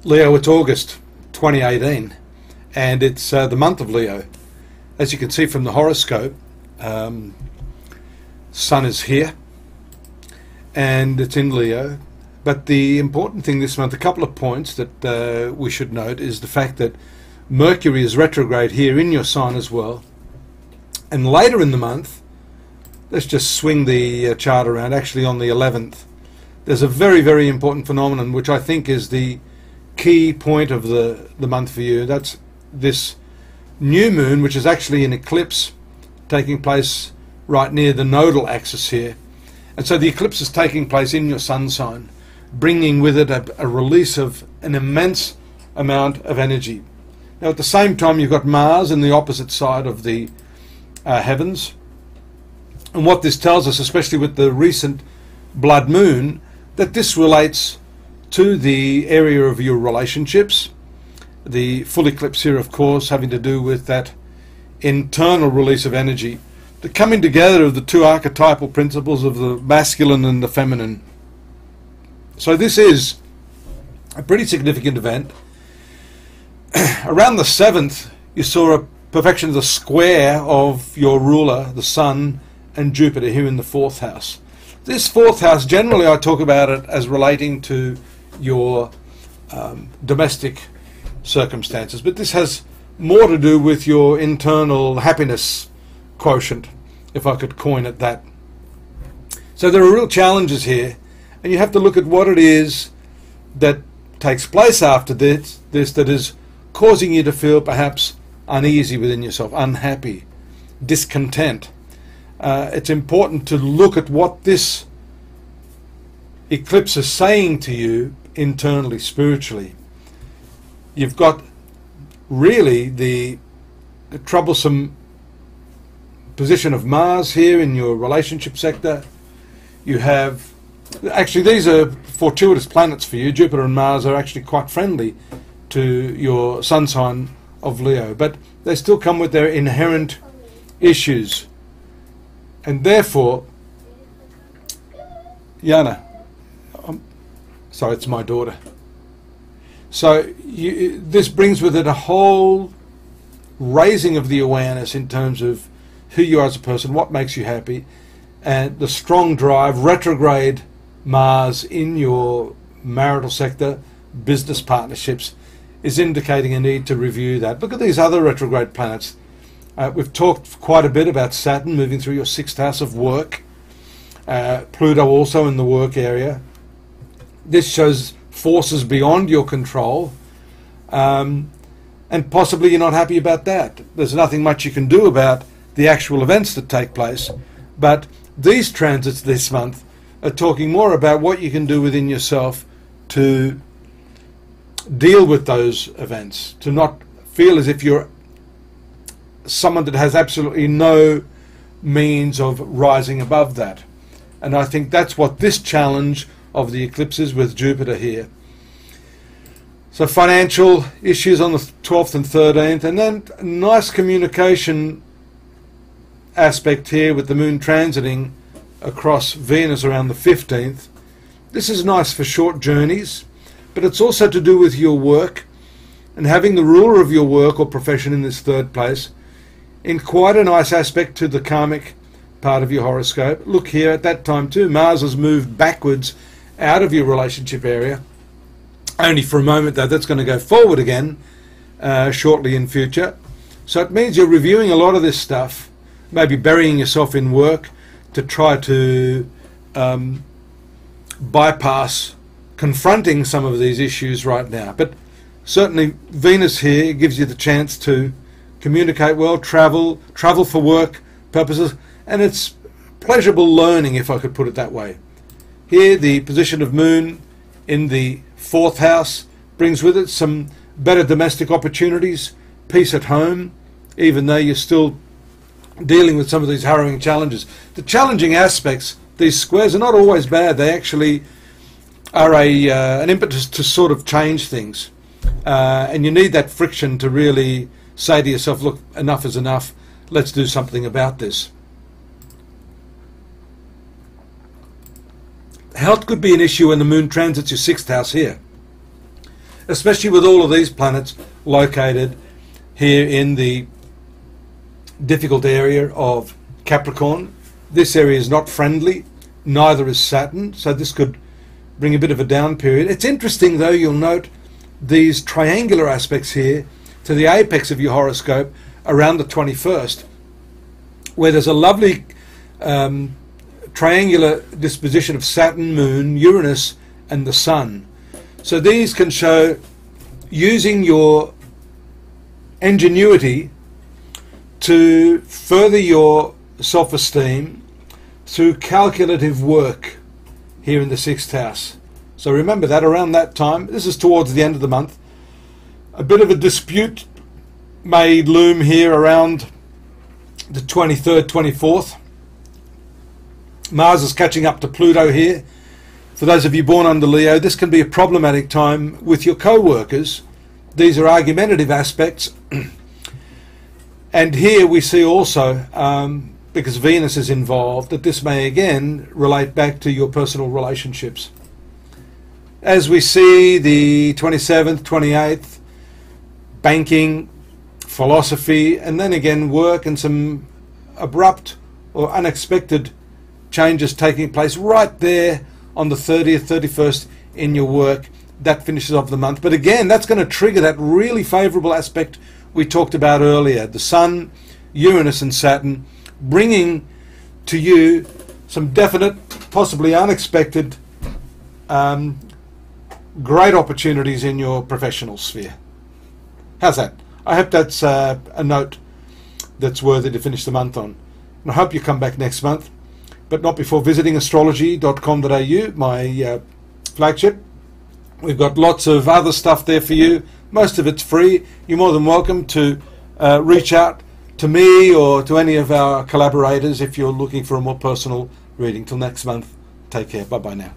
Leo, it's August 2018, and it's the month of Leo. As you can see from the horoscope, Sun is here, and it's in Leo. But the important thing this month, a couple of points that we should note, is the fact that Mercury is retrograde here in your sign as well. And later in the month, let's just swing the chart around, actually on the 11th, there's a very, very important phenomenon which I think is the key point of the month for you. That's this new moon, which is actually an eclipse taking place right near the nodal axis here. And so the eclipse is taking place in your sun sign, bringing with it a release of an immense amount of energy. Now at the same time, you've got Mars in the opposite side of the heavens. And what this tells us, especially with the recent blood moon, that this relates to the area of your relationships. The full eclipse here, of course, having to do with that internal release of energy, the coming together of the two archetypal principles of the masculine and the feminine. So this is a pretty significant event. Around the 7th, you saw a perfection of the square of your ruler, the Sun, and Jupiter here in the 4th house. This 4th house, generally I talk about it as relating to your domestic circumstances, but this has more to do with your internal happiness quotient, if I could coin it that. So there are real challenges here, and you have to look at what it is that takes place after this that is causing you to feel perhaps uneasy within yourself, unhappy, discontent. It's important to look at what this eclipse is saying to you internally, spiritually. You've got really the troublesome position of Mars here in your relationship sector. You have, actually these are fortuitous planets for you. Jupiter and Mars are actually quite friendly to your sun sign of Leo, but they still come with their inherent issues. And therefore, Yana, sorry, it's my daughter. So this brings with it a whole raising of the awareness in terms of who you are as a person, what makes you happy, and the strong drive, retrograde Mars in your marital sector, business partnerships, is indicating a need to review that. Look at these other retrograde planets. We've talked quite a bit about Saturn moving through your 6th house of work, Pluto also in the work area. This shows forces beyond your control, and possibly you're not happy about that. There's nothing much you can do about the actual events that take place, but these transits this month are talking more about what you can do within yourself to deal with those events, to not feel as if you're someone that has absolutely no means of rising above that. And I think that's what this challenge of the eclipse is with Jupiter here. So financial issues on the 12th and 13th, and then nice communication aspect here with the moon transiting across Venus around the 15th. This is nice for short journeys, but it's also to do with your work, and having the ruler of your work or profession in this 3rd place in quite a nice aspect to the karmic part of your horoscope. Look here, at that time too, Mars has moved backwards out of your relationship area, only for a moment though. That's going to go forward again shortly in future. So it means you're reviewing a lot of this stuff, maybe burying yourself in work to try to bypass confronting some of these issues right now. But certainly Venus here gives you the chance to communicate well, travel for work purposes, and it's pleasurable learning, if I could put it that way. Here the position of Moon in the 4th house brings with it some better domestic opportunities, peace at home, even though you're still dealing with some of these harrowing challenges. The challenging aspects, these squares, are not always bad. They actually are an impetus to sort of change things, and you need that friction to really say to yourself, look, enough is enough, let's do something about this. Health could be an issue when the moon transits your 6th house here. especially with all of these planets located here in the difficult area of Capricorn. This area is not friendly, neither is Saturn, so this could bring a bit of a down period. It's interesting though, you'll note these triangular aspects here to the apex of your horoscope around the 21st, where there's a lovely triangular disposition of Saturn, Moon, Uranus and the Sun. So these can show using your ingenuity to further your self-esteem through calculative work here in the 6th house. So remember that around that time, this is towards the end of the month, a bit of a dispute may loom here around the 23rd, 24th. Mars is catching up to Pluto here. For those of you born under Leo, this can be a problematic time with your co-workers. These are argumentative aspects. And here we see also, because Venus is involved, that this may again relate back to your personal relationships. As we see the 27th, 28th, banking, philosophy, and then again work and some abrupt or unexpected changes taking place right there on the 30th, 31st in your work. That finishes off the month. But again, that's going to trigger that really favourable aspect we talked about earlier. The Sun, Uranus and Saturn bringing to you some definite, possibly unexpected, great opportunities in your professional sphere. How's that? I hope that's a note that's worthy to finish the month on. And I hope you come back next month, but not before visiting astrology.com.au, my flagship. We've got lots of other stuff there for you. Most of it's free. You're more than welcome to reach out to me or to any of our collaborators if you're looking for a more personal reading. Till next month, take care. Bye-bye now.